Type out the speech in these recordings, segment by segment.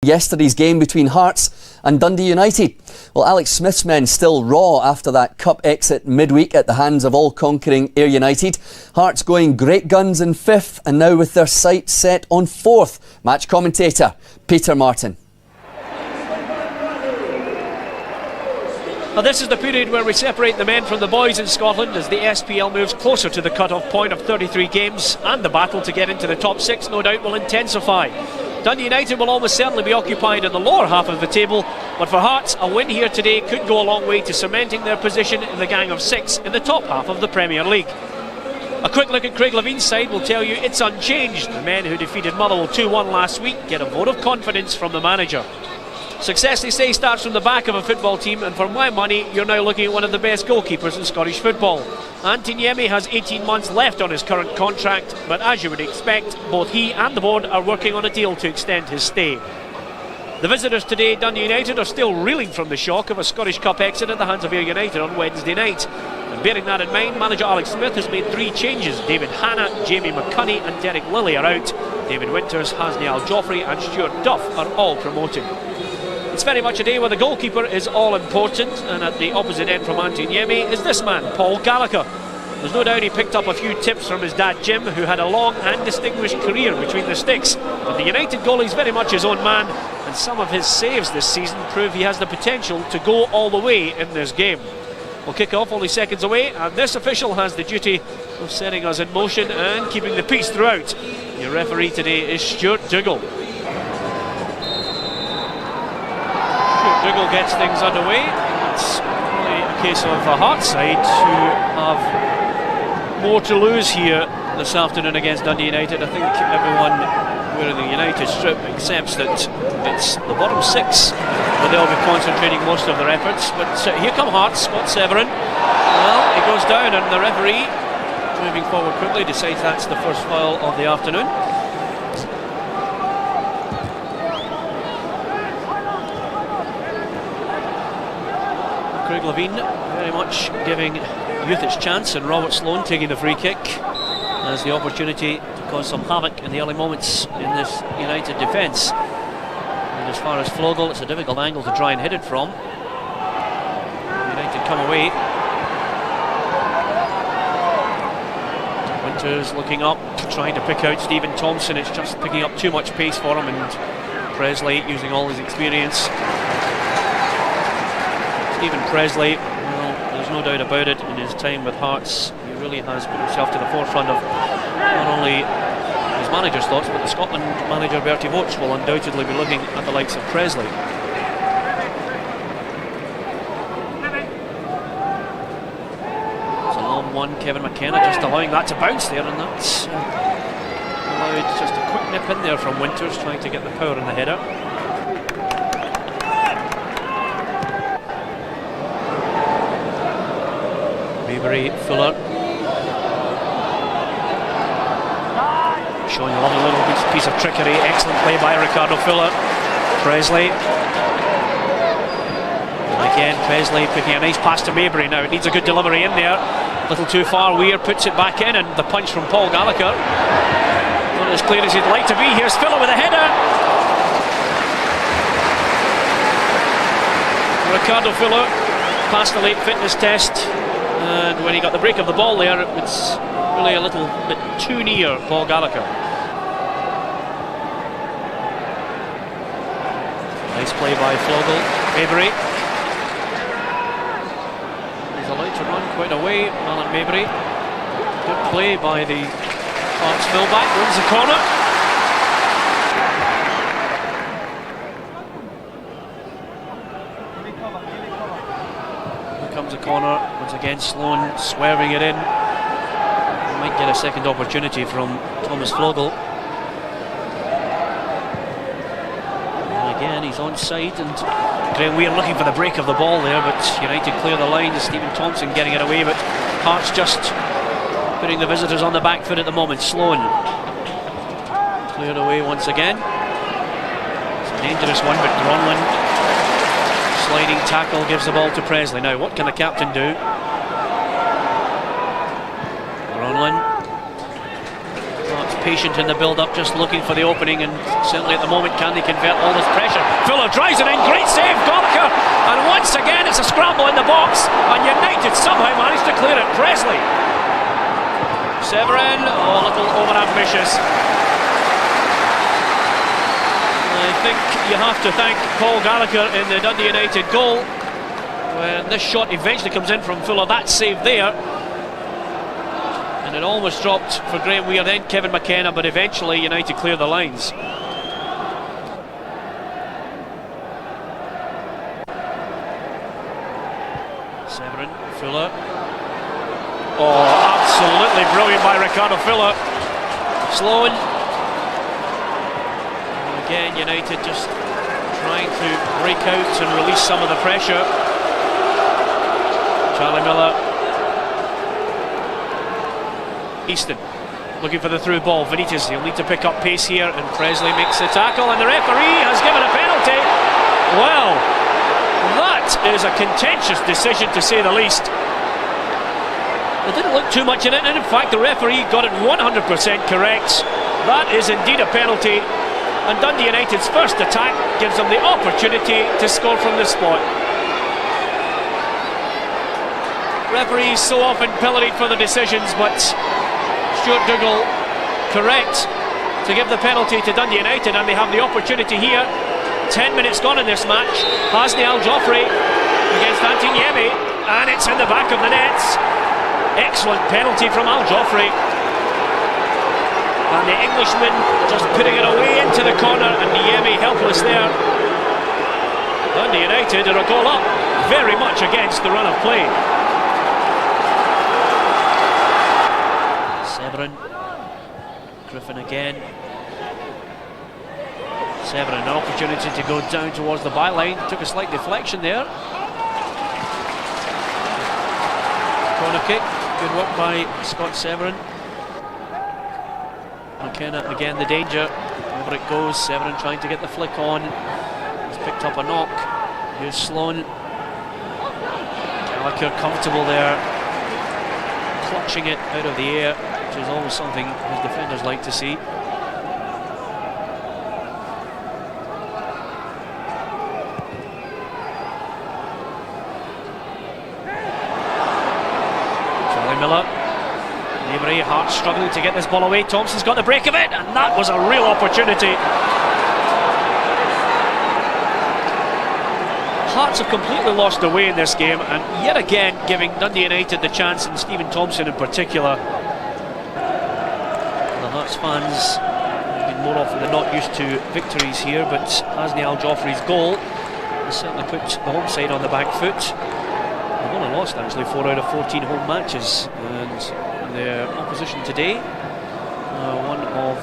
Yesterday's game between Hearts and Dundee United. Well, Alex Smith's men still raw after that cup exit midweek at the hands of all-conquering Ayr United. Hearts going great guns in 5th and now with their sights set on 4th. Match commentator Peter Martin. Well, this is the period where we separate the men from the boys in Scotland as the SPL moves closer to the cut-off point of 33 games, and the battle to get into the top 6 no doubt will intensify. Dundee United will almost certainly be occupied in the lower half of the table, but for Hearts, a win here today could go a long way to cementing their position in the gang of 6 in the top half of the Premier League. A quick look at Craig Levine's side will tell you it's unchanged. The men who defeated Motherwell 2-1 last week get a vote of confidence from the manager. Success, they say, starts from the back of a football team, and for my money, you're now looking at one of the best goalkeepers in Scottish football. Antonyemi has 18 months left on his current contract, but as you would expect, both he and the board are working on a deal to extend his stay. The visitors today, Dundee United, are still reeling from the shock of a Scottish Cup exit at the hands of Ayr United on Wednesday night. And bearing that in mind, manager Alex Smith has made 3 changes. David Hanna, Jamie McCunney and Derek Lilly are out. David Winters, Hasni Al-Joffrey and Stuart Duff are all promoted. It's very much a day where the goalkeeper is all important, and at the opposite end from Antonyemi is this man, Paul Gallagher. There's no doubt he picked up a few tips from his dad Jim, who had a long and distinguished career between the sticks, but the United goalie is very much his own man, and some of his saves this season prove he has the potential to go all the way in this game. We'll kick off only seconds away, and this official has the duty of setting us in motion and keeping the peace throughout. Your referee today is Stuart Dougal. Dougal gets things underway. It's really a case of the Hearts side who have more to lose here this afternoon against Dundee United. I think everyone wearing the United strip accepts that it's the bottom 6 where they'll be concentrating most of their efforts. But here come Hearts, Scott Severin. Well, it goes down, and the referee, moving forward quickly, decides that's the first foul of the afternoon. Craig Levine very much giving youth its chance, and Robert Sloan taking the free kick as the opportunity to cause some havoc in the early moments in this United defence. And as far as Flogel, it's a difficult angle to try and hit it from. United come away. Winters looking up, trying to pick out Stephen Thompson. It's just picking up too much pace for him, and Presley using all his experience. Stephen Presley, well, there's no doubt about it, in his time with Hearts, he really has put himself to the forefront of not only his manager's thoughts, but the Scotland manager Bertie Vogts will undoubtedly be looking at the likes of Presley. It's a long one, Kevin McKenna just allowing that to bounce there, and that's allowed just a quick nip in there from Winters, trying to get the power in the header. Fuller showing a lovely little piece of trickery. Excellent play by Ricardo Fuller. Presley, and again Presley picking a nice pass to Maybury. Now it needs a good delivery in there, a little too far. Weir puts it back in, and the punch from Paul Gallagher not as clear as he'd like to be. Here's Fuller with a header. Ricardo Fuller passed the late fitness test, and when he got the break of the ball there, it was really a little bit too near Paul Gallagher. Nice play by Flogel. Maybury. He's allowed to run quite away, Alan Maybury. Good play by the Hearts fullback. Wins the corner. Comes a corner, once again Sloan swerving it in. We might get a second opportunity from Thomas Flogel. And again he's onside, and Graham Weir looking for the break of the ball there, but United clear the line. Stephen Thompson getting it away, but Hearts just putting the visitors on the back foot at the moment. Sloan cleared away once again. It's a dangerous one, but Gronlund, sliding tackle, gives the ball to Presley. Now what can the captain do? Gronlund. Hearts patient in the build-up, just looking for the opening, and certainly at the moment, can they convert all this pressure? Fuller drives it in, great save, Gallagher, and once again it's a scramble in the box, and United somehow managed to clear it. Presley, Severin, a little over-ambitious. I think you have to thank Paul Gallagher in the Dundee United goal when this shot eventually comes in from Fuller. That save there, and it almost dropped for Graham Weir, then Kevin McKenna, but eventually United clear the lines. Severin, Fuller. Oh, absolutely brilliant by Ricardo Fuller. Sloan. And again, United just trying to break out and release some of the pressure. Charlie Miller. Easton looking for the through ball. Benitez, he'll need to pick up pace here, and Presley makes the tackle, and the referee has given a penalty. Well, that is a contentious decision, to say the least. There didn't look too much in it, and in fact the referee got it 100% correct. That is indeed a penalty, and Dundee United's first attack gives them the opportunity to score from this spot. Referees so often pilloried for the decisions, but Stuart Dougal correct to give the penalty to Dundee United, and they have the opportunity here. 10 minutes gone in this match. Hasni Al-Joffrey against Antin Yemi, and it's in the back of the nets. Excellent penalty from Al-Joffrey, and the Englishman just putting it away into the corner, and Yemi helpless there. Dundee United are a goal up, very much against the run of play. Severin, Griffin again. Severin, an opportunity to go down towards the byline, took a slight deflection there. Corner kick, good work by Scott Severin. McKenna again, the danger, over it goes. Severin trying to get the flick on, he's picked up a knock. Here's Sloan. Gallagher comfortable there, clutching it out of the air, which is always something his defenders like to see. Charlie Miller. Neighboury, Hart struggling to get this ball away. Thompson's got the break of it, and that was a real opportunity. Hearts have completely lost their way in this game, and yet again giving Dundee United the chance, and Stephen Thompson in particular. The Hearts fans have been more often than not used to victories here, but Hasni Al-Joffrey's goal has certainly put the home side on the back foot. They've only lost actually 4 out of 14 home matches, and their opposition today, one of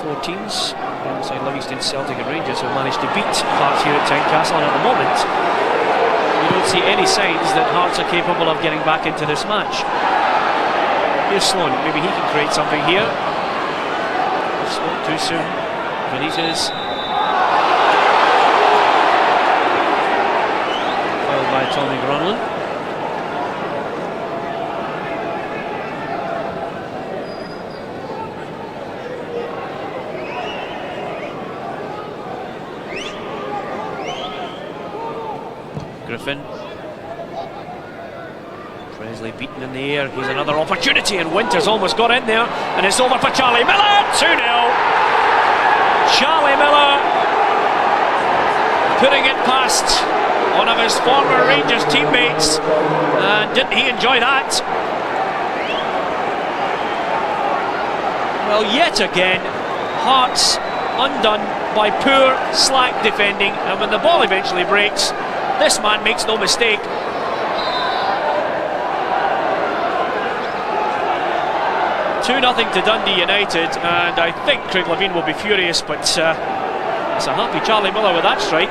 4 teams alongside Livingston, Celtic and Rangers, who managed to beat Hearts here at Tynecastle, and at the moment you don't see any signs that Hearts are capable of getting back into this match. Here's Sloan, maybe he can create something here. Sloan too soon. Benitez fouled by Tommy Gronlund. Griffin. Presley beaten in the air. Here's another opportunity, and Winters almost got in there, and it's over for Charlie Miller. 2-0. Charlie Miller putting it past one of his former Rangers teammates, and didn't he enjoy that? Well, yet again, Hearts undone by poor, slack defending, and when the ball eventually breaks, this man makes no mistake. (2-0) to Dundee United, and I think Craig Levein will be furious, but it's a happy Charlie Miller with that strike.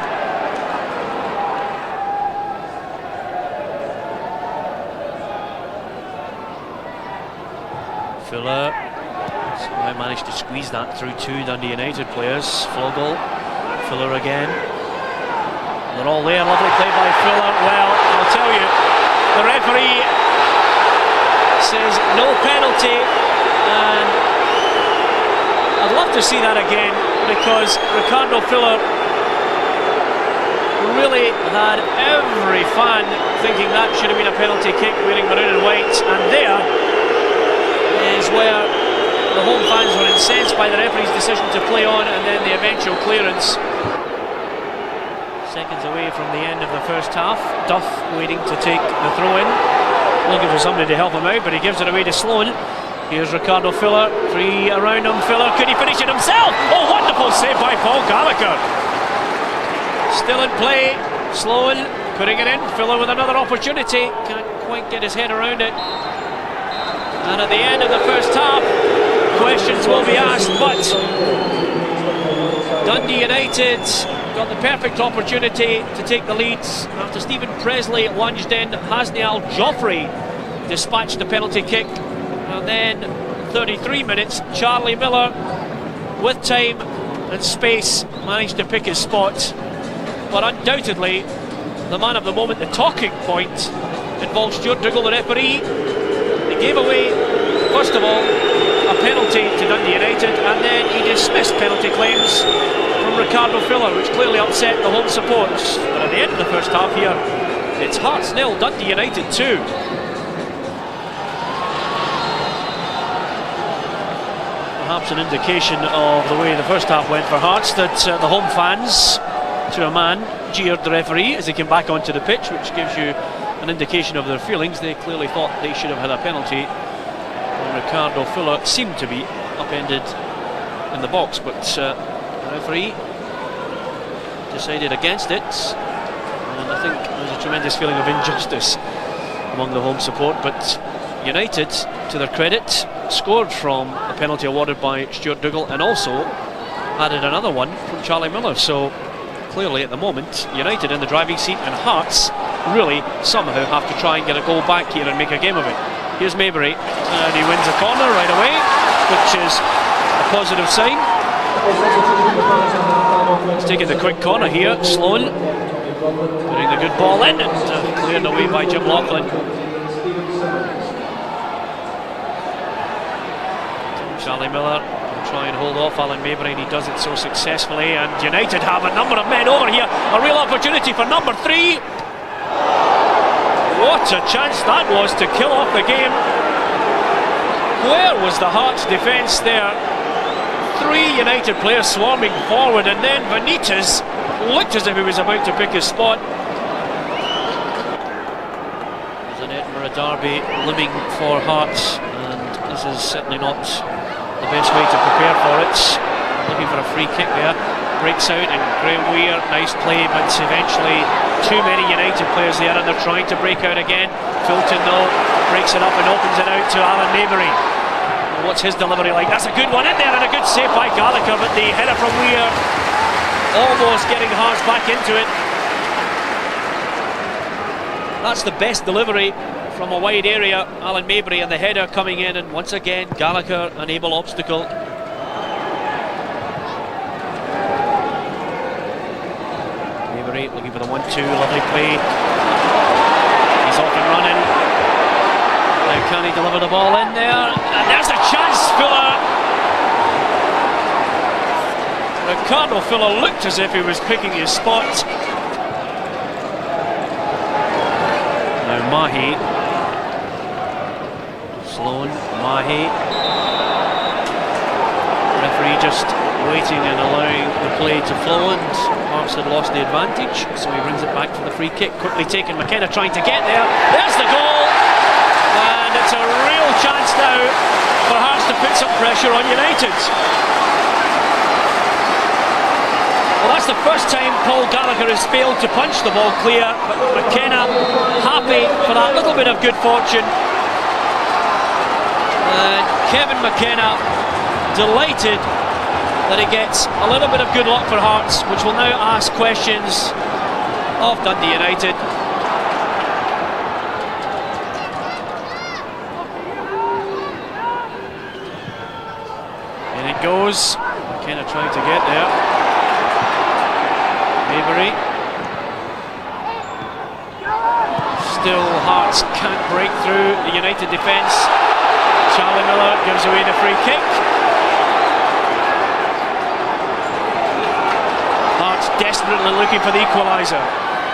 Fuller somehow managed to squeeze that through 2 Dundee United players. Flogel, Fuller again. They're all there, lovely play by Fuller. Well, I'll tell you, the referee says no penalty, and I'd love to see that again, because Ricardo Filler really had every fan thinking that should have been a penalty kick, wearing maroon and white, and there is where the home fans were incensed by the referee's decision to play on, and then the eventual clearance. Seconds away from the end of the first half. Duff waiting to take the throw in, looking for somebody to help him out, but he gives it away to Sloan. Here's Ricardo Filler, three around him. Filler, could he finish it himself? Oh, wonderful save by Paul Gallagher. Still in play, Sloan putting it in. Filler with another opportunity, can't quite get his head around it. And at the end of the first half, questions will be asked, but Dundee United got the perfect opportunity to take the lead after Stephen Presley lunged in. Hasni Al-Joffrey dispatched the penalty kick, and then 33 minutes, Charlie Miller with time and space managed to pick his spot. But undoubtedly the man of the moment, the talking point, involves Stuart Dougal, the referee. He gave away, first of all, a penalty to Dundee United, and then he dismissed penalty claims from Ricardo Filler, which clearly upset the home supporters. But at the end of the first half here, it's Hearts 0, Dundee United 2. Perhaps an indication of the way the first half went for Hearts, that the home fans, to a man, jeered the referee as he came back onto the pitch, which gives you an indication of their feelings. They clearly thought they should have had a penalty, and Ricardo Filler seemed to be upended in the box, but the referee decided against it, and I think there's a tremendous feeling of injustice among the home support. But United, to their credit, scored from a penalty awarded by Stuart Dougal, and also added another one from Charlie Miller. So clearly at the moment United in the driving seat, and Hearts really somehow have to try and get a goal back here and make a game of it. Here's Maybury, and he wins a corner right away, which is a positive sign. He's taking the quick corner here. Sloan putting the good ball in, and cleared away by Jim Laughlin. Charlie Miller will try and hold off Alan Maybury, and he does it so successfully, and United have a number of men over here. A real opportunity for number 3. What a chance that was to kill off the game. Where was the Hearts defence there? 3 United players swarming forward, and then Benitez looked as if he was about to pick his spot. There's an Edinburgh derby looming for Hearts, and this is certainly not the best way to prepare for it. Looking for a free kick there, breaks out, and Graham Weir, nice play, but eventually too many United players there, and they're trying to break out again. Fulton though breaks it up and opens it out to Alan Maybury. What's his delivery like? That's a good one in there, and a good save by Gallagher, but the header from Weir almost getting Hearts back into it. That's the best delivery from a wide area, Alan Maybury, and the header coming in, and once again Gallagher an able obstacle. Maybury looking for the 1-2, lovely play. He's off and running. Now can he deliver the ball in there? And there's a chance, Filler. Ricardo Filler looked as if he was picking his spot. Now Mahi. Sloan, Mahi. Referee just waiting and allowing the play to flow, and Hearts had lost the advantage, so he brings it back for the free kick. Quickly taken, McKenna trying to get there. There's the goal, and it's a real chance now for Hearts to put some pressure on United. Well, that's the first time Paul Gallagher has failed to punch the ball clear, but McKenna happy for that little bit of good fortune. And Kevin McKenna delighted that he gets a little bit of good luck for Hearts, which will now ask questions of Dundee United. In it goes. McKenna trying to get there. Maybury. Still Hearts can't break through the United defence. Charlie Miller gives away the free kick. desperately looking for the equaliser.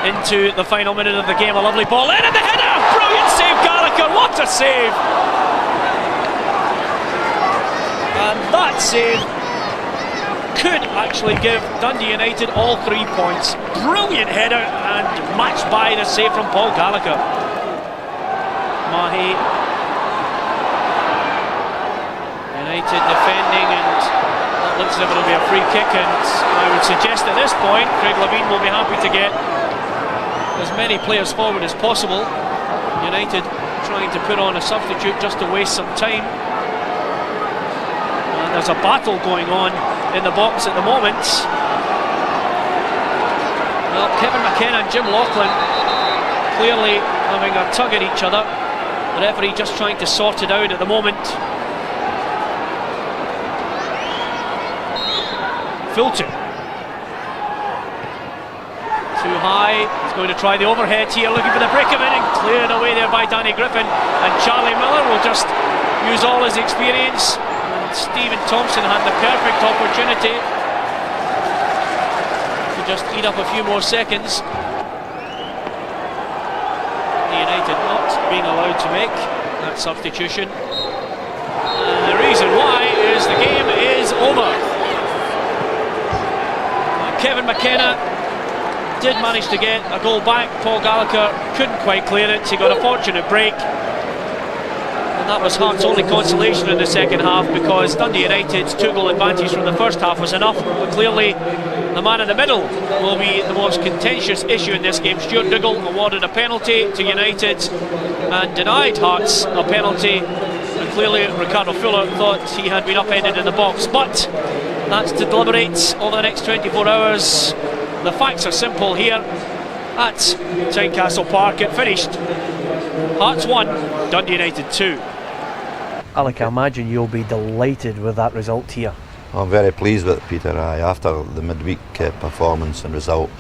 Into the final minute of the game, a lovely ball in, and the header! Brilliant save, Gallagher, what a save! And that save could actually give Dundee United all 3 points. Brilliant header, and matched by the save from Paul Gallagher. Mahi. United defending, and that looks as if it'll be a free kick, and I would suggest at this point Craig Levein will be happy to get as many players forward as possible. United trying to put on a substitute just to waste some time. And there's a battle going on in the box at the moment. Well, Kevin McKenna and Jim Laughlin clearly having a tug at each other. The referee just trying to sort it out at the moment. Fulton. Too high, he's going to try the overhead here, looking for the break of it, and cleared away there by Danny Griffin. And Charlie Miller will just use all his experience. And Stephen Thompson had the perfect opportunity to just eat up a few more seconds. United not being allowed to make that substitution. And the reason why is the game is over. Kevin McKenna did manage to get a goal back. Paul Gallagher couldn't quite clear it. He got a fortunate break, and that was Hearts' only consolation in the second half, because Dundee United's 2-goal advantage from the first half was enough. But clearly the man in the middle will be the most contentious issue in this game. Stuart Dougal awarded a penalty to United and denied Hearts a penalty, and clearly Ricardo Fuller thought he had been upended in the box, but that's to deliberate over the next 24 hours. The facts are simple here at Tynecastle Park. It finished Hearts 1, Dundee United 2. Alec, I imagine you'll be delighted with that result here. I'm very pleased with it, Peter. After the midweek performance and result,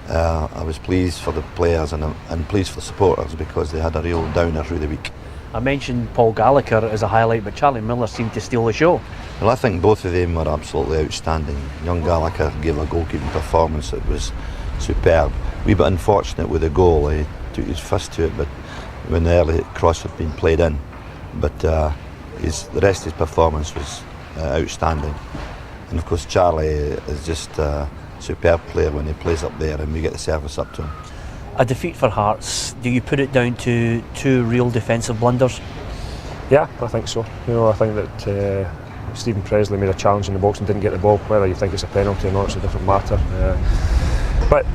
I was pleased for the players and pleased for supporters, because they had a real downer through the week. I mentioned Paul Gallagher as a highlight, but Charlie Miller seemed to steal the show. Well, I think both of them were absolutely outstanding. Young Gallagher gave a goalkeeping performance that was superb. A wee bit unfortunate with the goal. He took his fist to it, but when the early cross had been played in. But the rest of his performance was outstanding. And of course Charlie is just a superb player when he plays up there, and we get the service up to him. A defeat for Hearts, do you put it down to 2 real defensive blunders? Yeah, I think so. I think that Stephen Presley made a challenge in the box and didn't get the ball. Whether you think it's a penalty or not, it's a different matter. But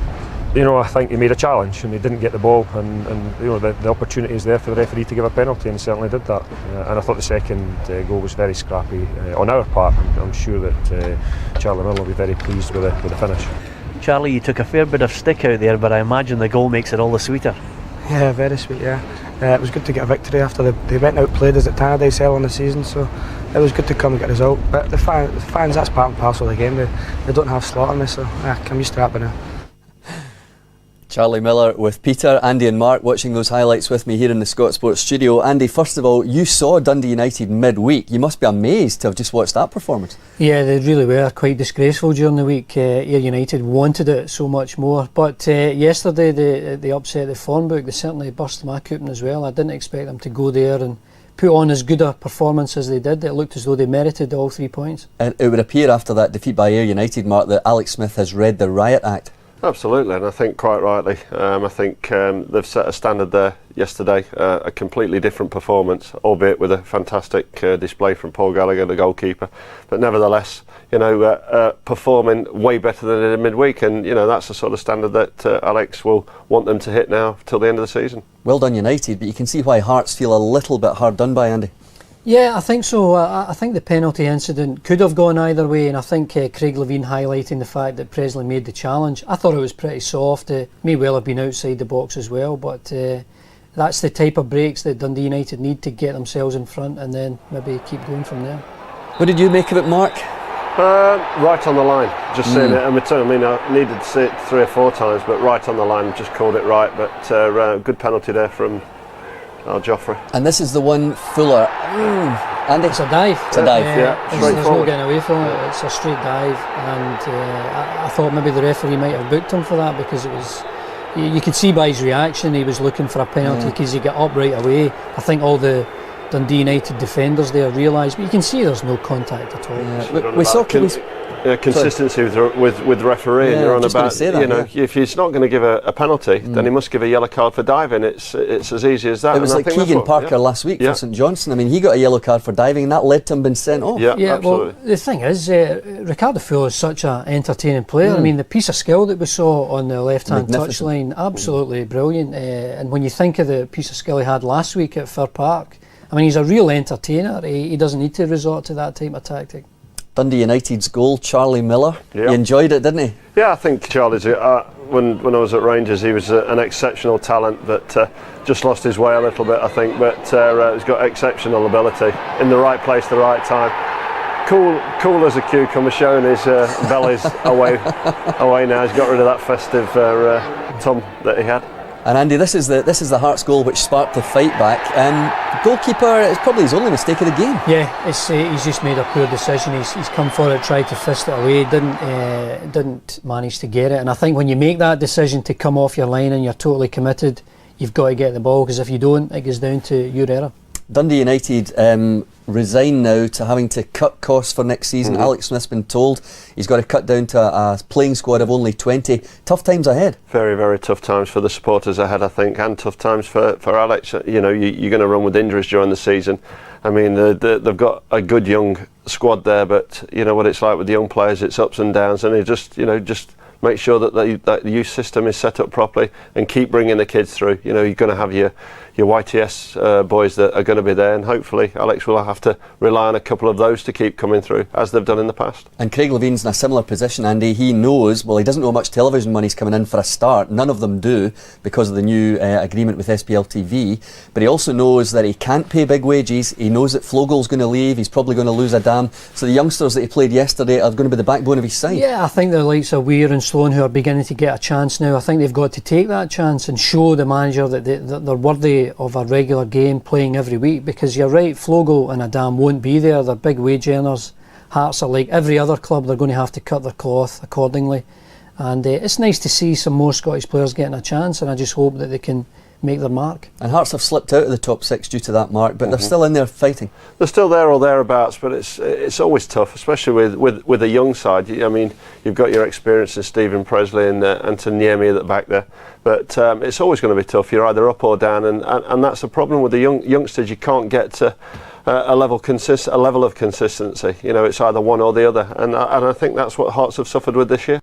I think he made a challenge and he didn't get the ball, and the opportunity is there for the referee to give a penalty, and he certainly did that. And I thought the second goal was very scrappy on our part. I'm sure that Charlie Miller will be very pleased with the finish. Charlie, you took a fair bit of stick out there, but I imagine the goal makes it all the sweeter. Yeah, very sweet, yeah. It was good to get a victory after they went out played us at Tannadice early in the season, so it was good to come and get a result. But the fans, that's part and parcel of the game. They don't have slot on me, so I'm used to that by now. Charlie Miller with Peter, Andy and Mark watching those highlights with me here in the Scott Sports studio. Andy, first of all, you saw Dundee United midweek. You must be amazed to have just watched that performance. Yeah, they really were quite disgraceful during the week. Ayr United wanted it so much more. But yesterday they upset the form book. They certainly burst my coupon as well. I didn't expect them to go there and put on as good a performance as they did. It looked as though they merited all 3 points. And it would appear after that defeat by Ayr United, Mark, that Alex Smith has read the riot act. Absolutely, and I think quite rightly. I think they've set a standard there yesterday, a completely different performance, albeit with a fantastic display from Paul Gallagher, the goalkeeper. But nevertheless, performing way better than they did midweek, and that's the sort of standard that Alex will want them to hit now till the end of the season. Well done, United, but you can see why Hearts feel a little bit hard done by, Andy. Yeah, I think so. I think the penalty incident could have gone either way, and I think Craig Levein highlighting the fact that Presley made the challenge. I thought it was pretty soft. May well have been outside the box as well, but that's the type of breaks that Dundee United need to get themselves in front and then maybe keep going from there. What did you make of it, Mark? Right on the line, just seeing it in return. I mean, I needed to see it 3 or 4 times, but right on the line, just called it right. But good penalty there from Joffrey. And this is the one Fuller. Andy, It's a dive. It's a dive. There's no getting away from it. It's a straight dive, and I thought maybe the referee might have booked him for that, because it was. You could see by his reaction he was looking for a penalty, because he got up right away. I think all the Dundee United defenders there realised, but you can see there's no contact at all. Yeah. We saw consistency with refereeing. Yeah, You're on just about, say that, you know, if he's not going to give a penalty, then he must give a yellow card for diving. It's as easy as that. It was and like Keegan Parker last week for St Johnstone. I mean, he got a yellow card for diving, and that led to him being sent off. Yeah, Well, absolutely. the thing is, Ricardo Fuller is such an entertaining player. I mean, the piece of skill that we saw on the left-hand touchline, absolutely brilliant. And when you think of the piece of skill he had last week at Fir Park, I mean, he's a real entertainer. He doesn't need to resort to that type of tactic. Dundee United's goal, Charlie Miller. He enjoyed it, didn't he? Yeah, I think Charlie's. When I was at Rangers, he was an exceptional talent, but just lost his way a little bit, I think. But he's got exceptional ability, in the right place, the right time. Cool as a cucumber, showing his bellies away now. He's got rid of that festive tum that he had. And Andy, this is the Hearts goal which sparked the fight back. Goalkeeper, it's probably his only mistake of the game. Yeah, he's just made a poor decision. He's come for it, tried to fist it away, didn't manage to get it. And I think when you make that decision to come off your line and you're totally committed, you've got to get the ball, because if you don't, it goes down to your error. Dundee United resign now to having to cut costs for next season. Alex Smith's been told he's got to cut down to a playing squad of only 20. Tough times ahead. Very, very tough times for the supporters ahead, I think, and tough times for Alex. You know, you're going to run with injuries during the season. I mean, they've got a good young squad there, but you know what it's like with the young players. It's ups and downs, and they just make sure that the youth system is set up properly and keep bringing the kids through. You know, you're going to have your YTS boys that are going to be there, and hopefully Alex will have to rely on a couple of those to keep coming through, as they've done in the past. And Craig Levine's in a similar position, Andy. He knows, well, he doesn't know how much television money's coming in for a start. None of them do, because of the new agreement with SPL TV. But he also knows that he can't pay big wages. He knows that Flogol's going to leave. He's probably going to lose a dam. So the youngsters that he played yesterday are going to be the backbone of his side. Yeah, I think the likes of Weir and Sloan, who are beginning to get a chance now, I think they've got to take that chance and show the manager that they're worthy of a regular game playing every week, because you're right, Flogel and Adam won't be there. They're big wage earners. Hearts are like every other club, they're going to have to cut their cloth accordingly, and it's nice to see some more Scottish players getting a chance, and I just hope that they can make their mark. And Hearts have slipped out of the top 6 due to that mark, but they're still in there fighting. They're still there or thereabouts, but it's always tough, especially with a young side. I mean, you've got your experience in Stephen Presley and Anton Niemi at the back there, but it's always going to be tough. You're either up or down, and that's the problem with the youngsters. You can't get to a level of consistency. You know, it's either one or the other, and I think that's what Hearts have suffered with this year.